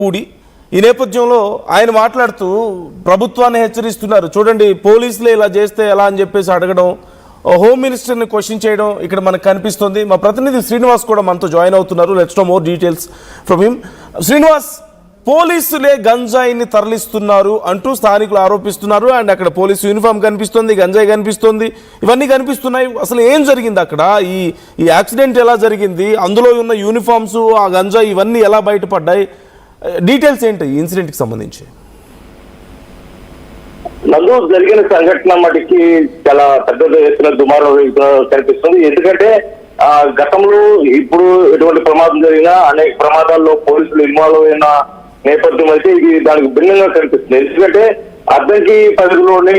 కూడి ఈ నేపథ్యంలో ఆయన మాట్లాడుతూ ప్రభుత్వాన్ని హెచ్చరిస్తున్నారు. చూడండి, పోలీసులే ఇలా చేస్తే ఎలా అని చెప్పేసి అడగడం, హోమ్ మినిస్టర్ని క్వశ్చన్ చేయడం ఇక్కడ మనకు కనిపిస్తుంది. మా ప్రతినిధి శ్రీనివాస్ కూడా మనతో జాయిన్ అవుతున్నారు. Let's know more details from him. Srinivas, పోలీసులే గంజాయిని తరలిస్తున్నారు అంటూ స్థానికులు ఆరోపిస్తున్నారు. అండ్ అక్కడ పోలీసు యూనిఫామ్ కనిపిస్తుంది, గంజాయి కనిపిస్తుంది, ఇవన్నీ కనిపిస్తున్నాయి. అసలు ఏం జరిగింది అక్కడ? ఈ యాక్సిడెంట్ ఎలా జరిగింది? అందులో ఉన్న యూనిఫామ్స్, ఆ గంజాయి ఇవన్నీ ఎలా బయటపడ్డాయి? డీటెయిల్స్ ఏంటి ఈ ఇన్సిడెంట్కి సంబంధించి? నందు, జరిగిన సంఘటన మటుకి చాలా పెద్ద ఎత్తున దుమారం కనిపిస్తుంది. ఎందుకంటే గతంలో ఇప్పుడు ఎటువంటి ప్రమాదం జరిగినా అనేక ప్రమాదాల్లో పోలీసులు ఇన్వాల్వ్ అయిన నేపథ్యం అయితే ఇది దానికి భిన్నంగా కనిపిస్తుంది. ఎందుకంటే అద్దంకి పరిధిలోని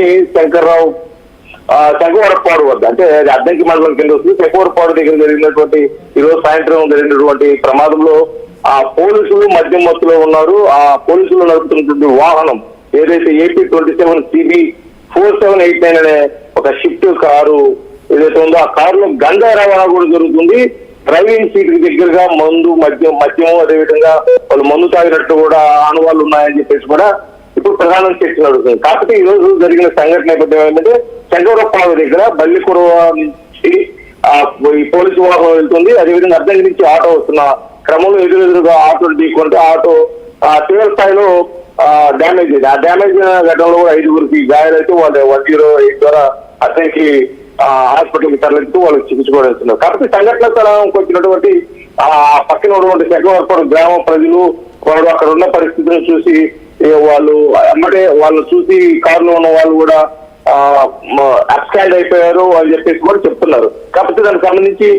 శంకవరపాడు వద్ద, అంటే అద్దంకి మండలం కింద వస్తుంది, శంకవరపాడు దగ్గర జరిగినటువంటి ఈరోజు సాయంత్రం జరిగినటువంటి ప్రమాదంలో ఆ పోలీసులు మద్యం మత్తులో ఉన్నారు. ఆ పోలీసులు నడుపుతున్నటువంటి వాహనం ఏదైతే ఏపీ 27 CB 4789 అనే ఒక షిఫ్ట్ కారు ఏదైతే ఉందో ఆ కారులో గంజాయి రవాణా కూడా జరుగుతుంది. డ్రైవింగ్ సీట్ కి దగ్గరగా మద్యం అదేవిధంగా వాళ్ళు మందు తాగినట్టు కూడా ఆనవాళ్ళు ఉన్నాయని చెప్పేసి కూడా ఇప్పుడు ప్రధాన చర్చ నడుస్తుంది. కాకపోతే ఈ రోజు జరిగిన సంఘటన నేపథ్యం ఏంటంటే శంకరపాడు దగ్గర బల్లికురవ నుంచి ఈ పోలీసు వాహనం వెళ్తుంది. అదేవిధంగా అద్దంకి నుంచి ఆటో వస్తున్న క్రమంలో ఎదురుగా ఆటోలు ఢీకొంటే ఆటో తీవ్ర స్థాయిలో డ్యామేజ్ అయింది. ఆ డ్యామేజ్ ఘటనలో కూడా 5గురికి గాయాలైతే వాళ్ళు 108 ద్వారా అతనికి హాస్పిటల్కి తరలిస్తూ వాళ్ళకి చికిత్స కూడా ఇస్తున్నారు. కాబట్టి సంఘటన స్థలానికి వచ్చినటువంటి పక్కన ఉన్నటువంటి శంకరపాడు గ్రామ ప్రజలు వాళ్ళు అక్కడ ఉన్న పరిస్థితిని చూసి వాళ్ళు అమ్మటే వాళ్ళు చూసి కారులో ఉన్న వాళ్ళు కూడా అబ్స్కాండ్ అయిపోయారు అని చెప్పేసి కూడా చెప్తున్నారు. కాకపోతే దానికి సంబంధించి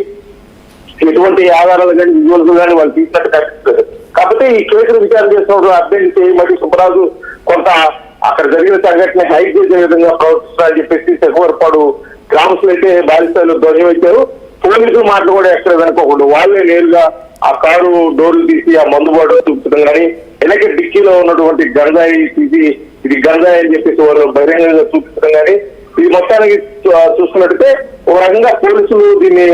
ఎటువంటి ఆధారాలు కానీ విజువల్స్ కానీ వాళ్ళు తీసినట్టు కనిపిస్తారు. కాకపోతే ఈ కేసును విచారణ చేసినప్పుడు అభ్యర్థి మరియు సుబ్బరాజు కొంత అక్కడ జరిగిన సంఘటన హైట్ చేసే విధంగా ప్రవర్తిస్తారని చెప్పేసి శంకరపాడు గ్రామస్తులు అయితే భారీ స్థాయిలో ధ్వజం ఇచ్చారు. పోలీసులు మాటలు కూడా ఎక్కడ కనుకోకుండా వాళ్ళే నేరుగా ఆ కారు డోర్లు తీసి ఆ మందుబాటు చూపించడం కానీ వెనక డిక్కీలో ఉన్నటువంటి గంజాయి తీసి ఇది గంజాయి అని చెప్పేసి వాళ్ళు బహిరంగంగా చూపించడం కానీ ఇది మొత్తానికి చూసుకున్నట్టయితే ఒక రకంగా పోలీసులు దీన్ని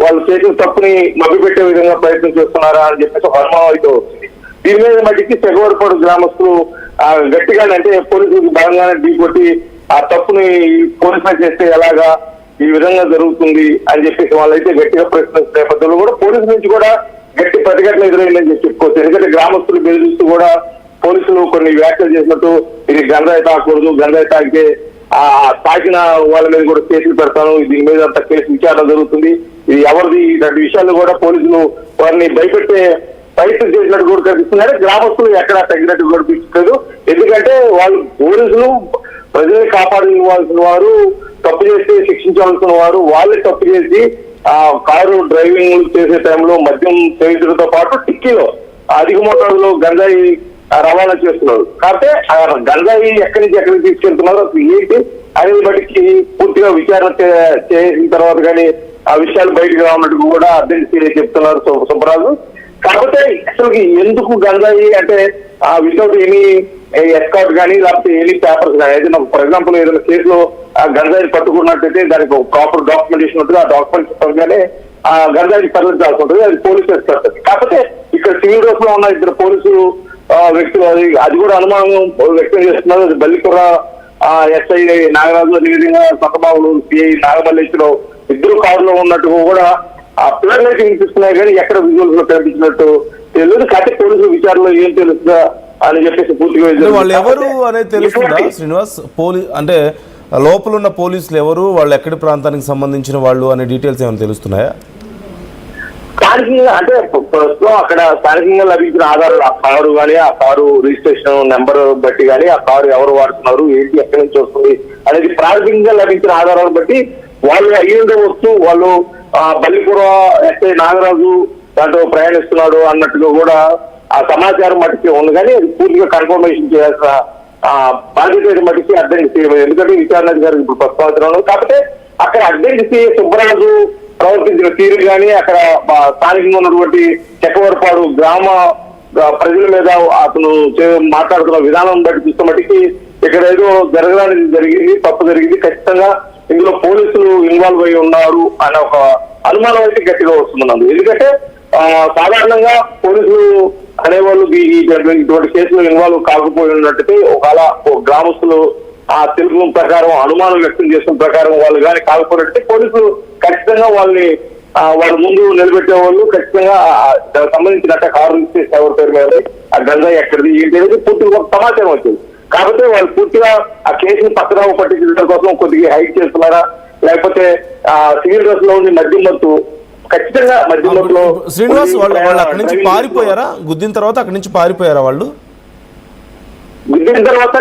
వాళ్ళు చేసిన తప్పుని మభ్యపెట్టే విధంగా ప్రయత్నం చేస్తున్నారా అని చెప్పేసి ఒక అనుమానం అయితే వస్తుంది. దీని మీద మట్టికి శంకరపాడు గ్రామస్తులు గట్టిగానే, అంటే పోలీసులకు బలంగానే ఢీకొట్టి ఆ తప్పుని పోలీసులు చేస్తే ఎలాగా ఈ విధంగా జరుగుతుంది అని చెప్పేసి వాళ్ళైతే గట్టిగా ప్రశ్నిస్తున్న నేపథ్యంలో కూడా పోలీసుల నుంచి కూడా గట్టి ప్రతిఘటన ఎదురైందని చెప్పి చెప్పుకోవచ్చు. ఎందుకంటే గ్రామస్తులు బెదిరిస్తూ కూడా పోలీసులు కొన్ని వ్యాఖ్యలు చేసినట్టు ఇది గంజాయి తాకూడదు, గంజాయి తాకితే తాకిన వాళ్ళ మీద కూడా కేసులు పెడతాను, దీని మీద అంత కేసు విచారణ జరుగుతుంది, ఇది ఎవరిది, ఇలాంటి విషయాలు కూడా పోలీసులు వారిని భయపెట్టే ప్రయత్నం చేసినట్టు కూడా కనిపిస్తున్నారు. గ్రామస్తులు ఎక్కడ తగినట్టు కూడా కనిపించలేదు. ఎందుకంటే వాళ్ళు పోలీసులు ప్రజల్ని కాపాడుకోవాల్సిన వారు, తప్పు చేస్తే శిక్షించాల్సిన వారు, వాళ్ళే తప్పు చేసి కారు డ్రైవింగ్ చేసే టైంలో మద్యం సేవించడంతో పాటు టిక్కీలో అధిక మోతాదులో గంజాయి రవాణా చేస్తున్నారు. కాకపోతే గంజాయి ఎక్కడి నుంచి ఎక్కడికి తీసుకెళ్తున్నారు, అసలు ఏంటి అనేది బట్టి పూర్తిగా విచారణ చేసిన తర్వాత కానీ ఆ విషయాలు బయటకు రావన్నట్టు కూడా అభ్యర్థి చెప్తున్నారు సుబ్బరాజు. కాకపోతే అసలు ఎందుకు గంజాయి అంటే వితౌట్ ఎనీ ఎస్కాట్ కానీ లేకపోతే ఎనీ పేపర్స్ కానీ, ఏదైనా ఫర్ ఎగ్జాంపుల్ ఏదైనా కేసులో గంజాయిని పట్టుకున్నట్టయితే దానికి ఒక ప్రాపర్ డాక్యుమెంటేషన్ ఉంటుంది. ఆ డాక్యుమెంట్ గానే ఆ గంజాయిని తరలించాల్సి ఉంటుంది, అది పోలీసు చేస్తారు. కాకపోతే ఇక్కడ సివిల్ డ్రెస్ లో ఉన్న ఇద్దరు పోలీసు వ్యక్తులు అది కూడా అనుమానం వ్యక్తం చేస్తున్నారు. అది బల్లికుర్ర ఎస్ఐ నాగరాజు, అదేవిధంగా సతబాబులు సిఐ నాగమల్లేశ్వరరావు ఇద్దరు కారులో ఉన్నట్టు కూడా ఆ పేర్లు అయితే వినిపిస్తున్నాయి కానీ ఎక్కడ విజువల్స్ లో కనిపించినట్టు తెలియదు. కాకపోతే పోలీసులు విచారణలో ఏం తెలుస్తుందా అని చెప్పేసి పూర్తిగా వాళ్ళు ఎవరు అనేది తెలుస్తుందా శ్రీనివాస్? అంటే లోపల ఉన్న పోలీసులు ఎవరు, వాళ్ళు ఎక్కడి ప్రాంతానికి సంబంధించిన వాళ్ళు అనే డీటెయిల్స్ ఏమైనా తెలుస్తున్నాయా? స్థానికంగా అంటే ప్రస్తుతం అక్కడ స్థానికంగా లభించిన ఆధారాలు, ఆ కారు కానీ ఆ కారు రిజిస్ట్రేషన్ నెంబర్ బట్టి కానీ ఆ కారు ఎవరు వాడుతున్నారు, ఏంటి, ఎక్కడి నుంచి వస్తుంది అనేది ప్రాథమికంగా లభించిన ఆధారాలు బట్టి వాళ్ళు అయ్యిండే వస్తూ వాళ్ళు బల్లిపుర ఎస్ఐ నాగరాజు దాంట్లో ప్రయాణిస్తున్నాడు అన్నట్టుగా కూడా ఆ సమాచారం మట్టికి ఉంది. కానీ అది పూర్తిగా కన్ఫర్మేషన్ చేయాల్సిన బాధ్యత మట్టికి అడ్డంకి, ఎందుకంటే విచారణాధికారి ఇప్పుడు ప్రస్తావించడం. కాకపోతే అక్కడ అడ్డంకి సుబ్బరాజు ప్రవర్తించిన తీరు కానీ అక్కడ స్థానికంగా ఉన్నటువంటి చక్కవరపాడు గ్రామ ప్రజల మీద అతను మాట్లాడుతున్న విధానం బట్టి చూస్తే మట్టికి ఇక్కడ ఏదో జరగడానికి జరిగింది, తప్పు జరిగింది, ఖచ్చితంగా ఇందులో పోలీసులు ఇన్వాల్వ్ అయి ఉన్నారు అనే ఒక అనుమానం అయితే గట్టిగా వస్తుంది. ఎందుకంటే సాధారణంగా పోలీసులు అనేవాళ్ళు ఇటువంటి కేసులో ఇన్వాల్వ్ కాకపోయి ఉన్నట్టయితే ఒకవేళ గ్రామస్తులు ఆ తెలుగు ప్రకారం అనుమానం వ్యక్తం చేసిన ప్రకారం వాళ్ళు కానీ కాకపోయినట్టయితే పోలీసులు ఖచ్చితంగా వాళ్ళని వాళ్ళ ముందు నిలబెట్టే వాళ్ళు ఖచ్చితంగా దానికి సంబంధించిన కారు ఇస్తే ఎవరి పేరు మీద ఆ గంజా ఎక్కడిది ఏంటి అనేది పూర్తిగా ఒక సమాచారం వచ్చింది. కాకపోతే వాళ్ళు పూర్తిగా ఆ కేసుని పక్కన పట్టించడం కోసం కొద్దిగా హైట్ చేస్తున్నారా, లేకపోతే సివిల్ డ్రెస్ లో ఉండి మద్యం మత్తు ఖచ్చితంగా మద్యం మత్తులో శ్రీనివాస్ వాళ్ళు అక్కడి నుంచి పారిపోయారా? గుద్దిన తర్వాత అక్కడి నుంచి పారిపోయారా వాళ్ళు? గుద్దిన తర్వాత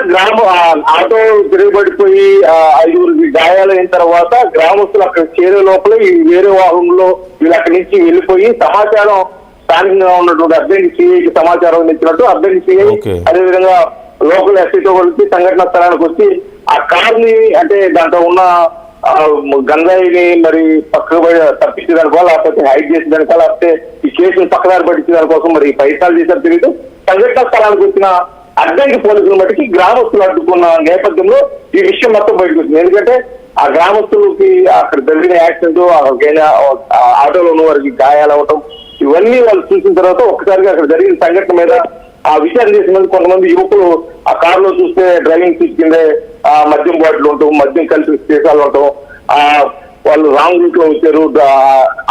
ఆటో తిరగబడిపోయి 5 గాయాలైన తర్వాత గ్రామస్తులు అక్కడ చేరే లోపల ఈ వేరే వాహనంలో వీళ్ళు అక్కడి నుంచి వెళ్ళిపోయి సమాచారం స్థానికంగా ఉన్నటువంటి అర్ధంకి సిఐకి సమాచారం ఇచ్చినట్టు అర్ధంకి సిఐ అదేవిధంగా లోకల్ ఎస్ఐతో కలిసి సంఘటన స్థలానికి వచ్చి ఆ కార్ని అంటే దాంట్లో ఉన్న గంజాయిని మరి పక్కకు తప్పించేదానికో లేకపోతే హైడ్ చేసేదానికో లేకపోతే ఈ కేసును పక్కదారి పట్టించేదాని కోసం మరి ప్రయత్నాలు చేశారు తెలియదు. సంఘటన స్థలానికి వచ్చిన అడ్డంకి పోలీసులు మట్టికి గ్రామస్తులు అడ్డుకున్న నేపథ్యంలో ఈ విషయం మొత్తం బయటకు వచ్చింది. ఎందుకంటే ఆ గ్రామస్తులకి అక్కడ జరిగిన యాక్సిడెంట్ ఆటోలో ఉన్న వారికి గాయాలు అవటం ఇవన్నీ వాళ్ళు చూసిన తర్వాత ఒక్కసారిగా అక్కడ జరిగిన సంఘటన మీద ఆ విచారణ చేసిన కొంతమంది యువకులు ఆ కారులో చూస్తే డ్రైవింగ్ సీట్ కిందే మద్యం బాటిల్ ఉంటాం, మద్యం కలిసి స్టేషాలు ఉంటాం, వాళ్ళు రాంగ్ రూట్ లో వచ్చారు,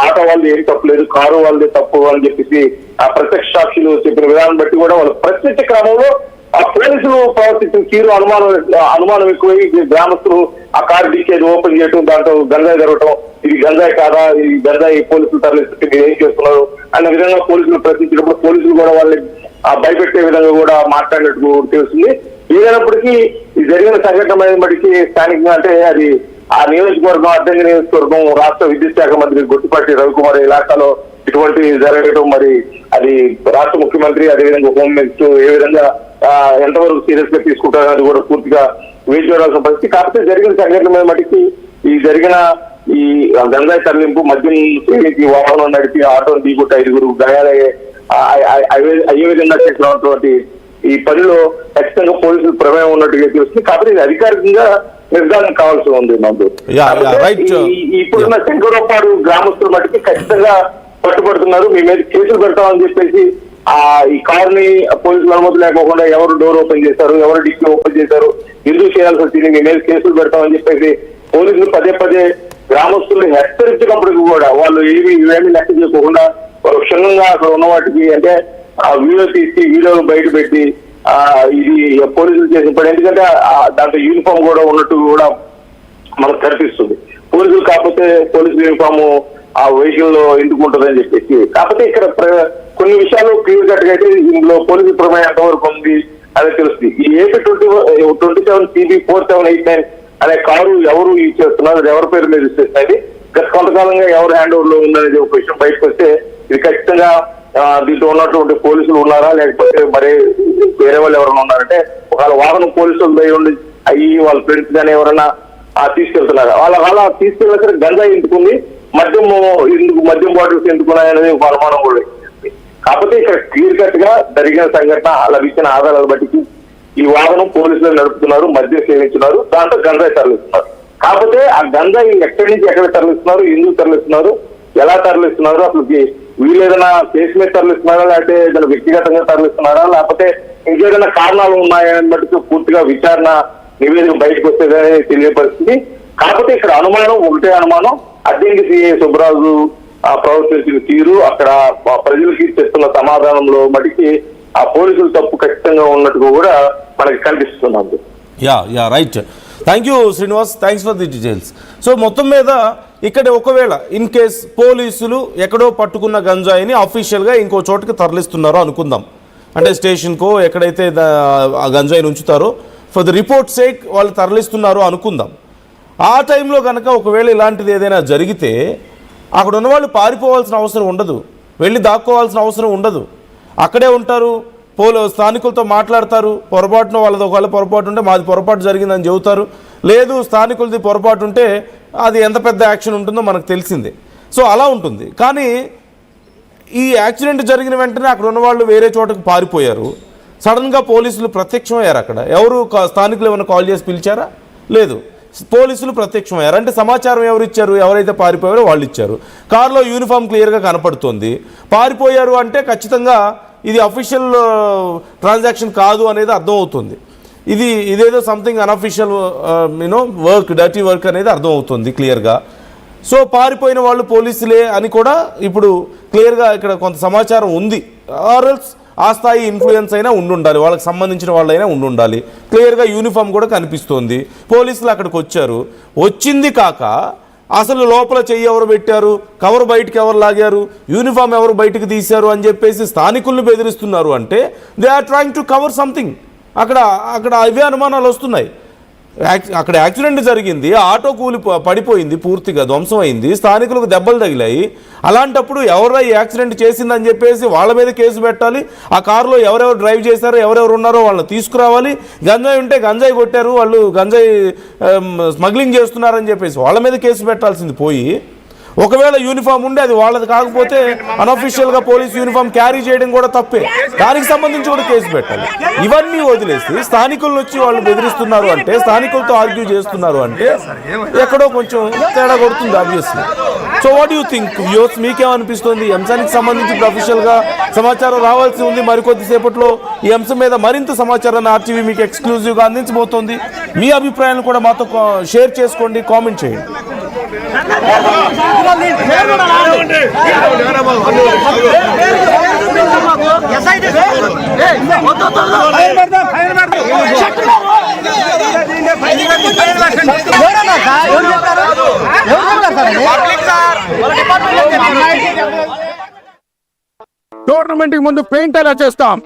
ఆటో వాళ్ళు ఏం తప్పులేదు, కారు వాళ్ళదే తప్పు అని చెప్పేసి ఆ ప్రత్యక్ష సాక్షులు చెప్పిన విధానం బట్టి కూడా వాళ్ళు ప్రత్యక్ష క్రమంలో ఆ పోలీసులు ప్రవర్తించిన తీరు అనుమానం ఎక్కువై గ్రామస్తులు ఆ కారు డీకేజ్ ఓపెన్ చేయడం, దాంట్లో గంజాయి జరగటం, ఇది గంజాయి కాదా, ఇది గంజాయి పోలీసులు తరలిస్తుంటే మీరు ఏం చేస్తున్నారు అన్న విధంగా పోలీసులు ప్రశ్నించినప్పుడు పోలీసులు కూడా వాళ్ళని భయపెట్టే విధంగా కూడా మాట్లాడినట్టు తెలుస్తుంది. ఏదైనప్పటికీ ఈ జరిగిన సంఘటన బట్టి స్థానికంగా అంటే అది ఆ నియోజకవర్గం అర్ధంగి నియోజకవర్గం రాష్ట్ర విద్యుత్ శాఖ మంత్రి గొట్టిపాటి రవికుమార్ ఇలాకాలో ఇటువంటి జరగడం మరి అది రాష్ట్ర ముఖ్యమంత్రి అదేవిధంగా హోమ్ మినిస్టర్ ఏ విధంగా ఎంతవరకు సీరియస్ గా తీసుకుంటారో అది కూడా పూర్తిగా వేచి చూడాల్సిన పరిస్థితి. కాకపోతే జరిగిన సంఘటన మీద మటుకి ఈ జరిగిన ఈ గంజాయి తరలింపు మద్యం సేవించి వాహనం నడిపి ఆటోను ఢీకొట్టి 5 గాయాలయ్యే అయ్యే విధంగా చేసినటువంటి ఈ పనిలో ఖచ్చితంగా పోలీసులు ప్రమేయం ఉన్నట్టుగా తెలుస్తుంది. కాబట్టి ఇది అధికారికంగా నిర్ధారణ కావాల్సి ఉంది మాకు. ఇప్పుడున్న శంకరపాడు గ్రామస్తుల మటుకి ఖచ్చితంగా పట్టుబడుతున్నారు. మీ మీద కేసులు పెడతామని చెప్పేసి ఈ కారుని పోలీసులు అనుమతి లేకోకుండా ఎవరు డోర్ ఓపెన్ చేశారు, ఎవరు డిక్కీ ఓపెన్ చేశారు, ఎందుకు చేయాల్సి వచ్చింది, మీ మీద కేసులు పెడతామని చెప్పేసి పోలీసులు పదే గ్రామస్తుల్ని హెచ్చరించినప్పటికీ కూడా వాళ్ళు ఇవేమీ లెక్క చేయకుండా వాళ్ళు క్షుణ్ణంగా అక్కడ ఉన్న వాటికి అంటే ఆ వీడియో తీసి వీడియోలు బయట పెట్టి ఇది పోలీసులు చేసిన పని. ఎందుకంటే దాంట్లో యూనిఫామ్ కూడా ఉన్నట్టు కూడా మనకు కనిపిస్తుంది. పోలీసులు కాకపోతే పోలీసు యూనిఫామ్ ఆ వెహికల్ లో ఎందుకు ఉంటుందని చెప్పేసి. కాకపోతే ఇక్కడ కొన్ని విషయాలు క్లియర్ కట్ గా అయితే ఇందులో పోలీసు ప్రమేయం ఎంతవరకు ఉంది అదే తెలుస్తుంది. ఈ ఏపీ 27 CB 4789 అనే కారు ఎవరు యూజ్ చేస్తున్నారు, అది ఎవరి పేరు మీద రిజిస్ట్రేషన్ అది గత కొంతకాలంగా ఎవరు హ్యాండ్ ఓవర్ లో ఉందనేది ఒక విషయం బయటకు వస్తే ఇది ఖచ్చితంగా దీంట్లో ఉన్నటువంటి పోలీసులు ఉన్నారా లేకపోతే మరి వేరే వాళ్ళు ఎవరైనా ఉన్నారంటే ఒకవేళ వాహనం పోలీసులు దయ ఉండి అయ్యి వాళ్ళ ఫ్రెండ్స్ కానీ ఎవరైనా తీసుకెళ్తున్నారా, వాళ్ళ తీసుకెళ్ళిన సరే గంజాయి ఎందుకుంది, మద్యం బాటిల్స్ ఎందుకున్నాయనేది ఒక అనుమానం కూడా. కాకపోతే ఇక్కడ క్లియర్ కట్ గా జరిగిన సంఘటన లభించిన ఆధారాలు బట్టి ఈ వాహనం పోలీసులు నడుపుతున్నారు, మద్యం సేవించున్నారు, దాంట్లో గంజాయి తరలిస్తున్నారు. కాకపోతే ఆ గంజాయి ఎక్కడి నుంచి ఎక్కడ తరలిస్తున్నారు, ఎందుకు తరలిస్తున్నారు, ఎలా తరలిస్తున్నారు, అసలు వీళ్ళు ఏదైనా కేసు మీద తరలిస్తున్నారా లేకపోతే ఏదైనా వ్యక్తిగతంగా తరలిస్తున్నారా లేకపోతే ఇంకేదైనా కారణాలు ఉన్నాయని బట్టి పూర్తిగా విచారణ నివేదిక బయటకు వచ్చేదని తెలియపరిచింది. కాకపోతే ఇక్కడ ఒకటే అనుమానం అద్దెంకి సిఐ సుబ్బరాజు ప్రవర్తించిన తీరు, అక్కడ ప్రజలకి చెప్తున్న సమాధానంలో మటుకి ఆ పోలీసులు తప్పు ఖచ్చితంగా ఉన్నట్టుగా కూడా మనకి కనిపిస్తున్నది. Right. Thank you Srinivas, thanks for the details. So మొత్తం మీద ఇక్కడ ఒకవేళ ఇన్ కేస్ పోలీసులు ఎక్కడో పట్టుకున్న గంజాయిని అఫీషియల్గా ఇంకో చోటుకి తరలిస్తున్నారో అనుకుందాం, అంటే స్టేషన్కో ఎక్కడైతే ఆ గంజాయిని ఉంచుతారో ఫర్ ది రిపోర్ట్ సేక్ వాళ్ళు తరలిస్తున్నారో అనుకుందాం. ఆ టైంలో కనుక ఒకవేళ ఇలాంటిది ఏదైనా జరిగితే అక్కడ ఉన్న వాళ్ళు పారిపోవాల్సిన అవసరం ఉండదు, వెళ్ళి దాక్కోవాల్సిన అవసరం ఉండదు, అక్కడే ఉంటారు, స్థానికులతో మాట్లాడతారు. పొరపాటున వాళ్ళది ఒకవేళ పొరపాటు ఉంటే మాది పొరపాటు జరిగిందని చెబుతారు, లేదు స్థానికులది పొరపాటు ఉంటే అది ఎంత పెద్ద యాక్షన్ ఉంటుందో మనకు తెలిసిందే. సో అలా ఉంటుంది. కానీ ఈ యాక్సిడెంట్ జరిగిన వెంటనే అక్కడ ఉన్న వాళ్ళు వేరే చోటకు పారిపోయారు, సడన్గా పోలీసులు ప్రత్యక్షమయ్యారు. అక్కడ ఎవరు స్థానికులు ఏమైనా కాల్ చేసి పిలిచారా? లేదు, పోలీసులు ప్రత్యక్షమయ్యారు. అంటే సమాచారం ఎవరు ఇచ్చారు? ఎవరైతే పారిపోయారో వాళ్ళు ఇచ్చారు. కారులో యూనిఫామ్ క్లియర్గా కనపడుతుంది. పారిపోయారు అంటే ఖచ్చితంగా ఇది అఫీషియల్ ట్రాన్సాక్షన్ కాదు అనేది అర్థమవుతుంది. ఇదేదో something unofficial work, dirty work అనేది అర్థమవుతుంది క్లియర్గా. సో పారిపోయిన వాళ్ళు పోలీసులే అని కూడా ఇప్పుడు క్లియర్గా ఇక్కడ కొంత సమాచారం ఉంది. ఆర్ఎల్స్ ఆ స్థాయి ఇన్ఫ్లుయెన్స్ అయినా ఉండాలి, వాళ్ళకి సంబంధించిన వాళ్ళైనా ఉండాలి. క్లియర్గా యూనిఫామ్ కూడా కనిపిస్తోంది. పోలీసులు అక్కడికి వచ్చారు. వచ్చింది కాక అసలు లోపల చెయ్యి ఎవరు పెట్టారు, కవర్ బయటికి ఎవరు లాగారు, యూనిఫామ్ ఎవరు బయటకు తీశారు అని చెప్పేసి స్థానికులను బెదిరిస్తున్నారు అంటే they are trying to cover something. అక్కడ అవే అనుమానాలు వస్తున్నాయి. అక్కడ యాక్సిడెంట్ జరిగింది, ఆటో పడిపోయింది, పూర్తిగా ధ్వంసం అయింది, స్థానికులకు దెబ్బలు తగిలాయి. అలాంటప్పుడు ఎవరో ఈ యాక్సిడెంట్ చేసిందని చెప్పేసి వాళ్ళ మీద కేసు పెట్టాలి. ఆ కారులో ఎవరెవరు డ్రైవ్ చేశారో, ఎవరెవరు ఉన్నారో వాళ్ళని తీసుకురావాలి. గంజాయి ఉంటే గంజాయి కొట్టారు, వాళ్ళు గంజాయి స్మగ్లింగ్ చేస్తున్నారని చెప్పేసి వాళ్ళ మీద కేసు పెట్టాల్సింది పోయి, ఒకవేళ యూనిఫామ్ ఉండి అది వాళ్ళది కాకపోతే అన్అఫీషియల్గా పోలీస్ యూనిఫామ్ క్యారీ చేయడం కూడా తప్పే, దానికి సంబంధించి కూడా కేసు పెట్టాలి. ఇవన్నీ వదిలేసి స్థానికులను వచ్చి వాళ్ళు బెదిరిస్తున్నారు అంటే, స్థానికులతో ఆర్గ్యూ చేస్తున్నారు అంటే ఎక్కడో కొంచెం తేడా కొడుతుంది obviously. So what you think views, మీకేమనిపిస్తుంది? ఈ అంశానికి సంబంధించి ఇప్పుడు అఫీషియల్గా సమాచారం రావాల్సి ఉంది. మరికొద్దిసేపట్లో ఈ అంశం మీద మరింత సమాచారాన్ని ఆర్టీవీ మీకు ఎక్స్క్లూజివ్గా అందించబోతోంది. మీ అభిప్రాయాలను కూడా మాతో షేర్ చేసుకోండి, కామెంట్ చేయండి. టోర్నమెంట్ కి ముందు పెయింట్ ఎలా చేస్తాం?